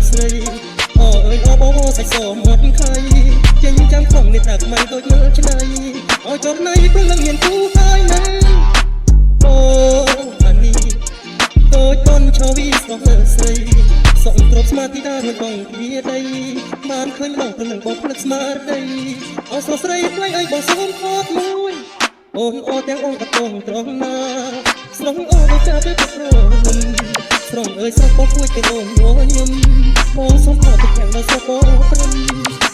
ស្រីអូអើយអូបងសាច់សមាត់ខៃចេញចាំខំនេះតាក់មិនដូចមើលឆ្នៃអូចុះណៃព្រលឹងមានគូហើយណាអូអានេះតូចតន់ឈវីស្គាល់ស្រីសុំទ្រពស្មារតីដល់បងគ្នាដីបានឃើញបងព្រលឹងបងភ្លឹកស្មារតីអូស្រស់ស្រីថ្លៃអើយបងសូមខកមួយអូនអូទាំងអូនកំពុងត្រង់ណាស្រងអូដូចចាទៅប្រមស្រងអើយស្រស់បងគួយទៅអូនញញឹមបងសូមខកទៅខាងដល់ស្រស់បងព្រម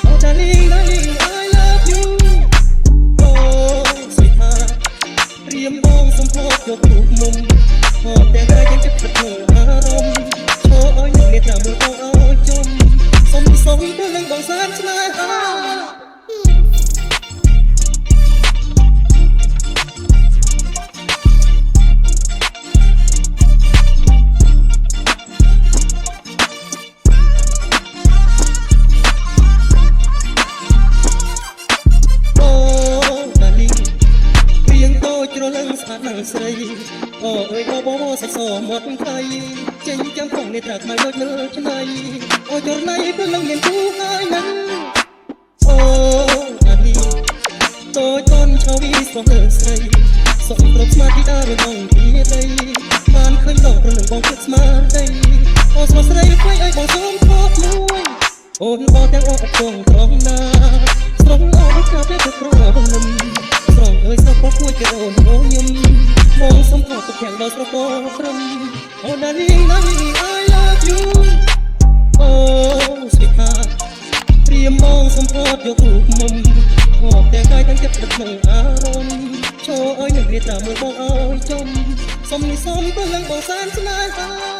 អូ darling darling I love you អូស្រីថាព្រាមបងសូមខកយករូបមុំអូទាំងតែยังចិត្តធ្វើអារម្មណ៍អូអើយនេះតាមមើលបងអើយជុំសុំទៅនឹងបងសានស្នេហាជ្រលឹងស្អាតណាស់ស្រីអូអើយអូបងសាច់សមាត់ខៃចេញចាំផងនេះត្រាក់មកដូចមើលឆ្នៃអូចរណៃព្រលឹងមានគូហើយណាអូអានេះតូចតន់ឈវីស្គាល់ស្រីសុំទ្រពស្មារតីដល់បងគ្នាដីបានឃើញបងព្រលឹងបងភ្លឹកស្មារតីអូស្រីស្រីថ្លៃអើយបងសូមខកមួយអូនបងទាំងអូកំពុងត្រង់ណាស្រងអូដូចកាទៅក្រមុំស្រងអើយស្រស់បងគួយទៅអូនញញឹមបងសុំខកទៅខាងដល់ស្រស់បងព្រមអូ darling darling I love you អូស្រីថាព្រាមបងសុំខកយករូបមុំខកតែកាយទាំងចិត្តទឹកក្នុងអារម្មណ៍ឈរអើយនឹងរៀបតាមមើលបងអើយចំសុំនេះសុំព្រលឹងបងសានស្នេហា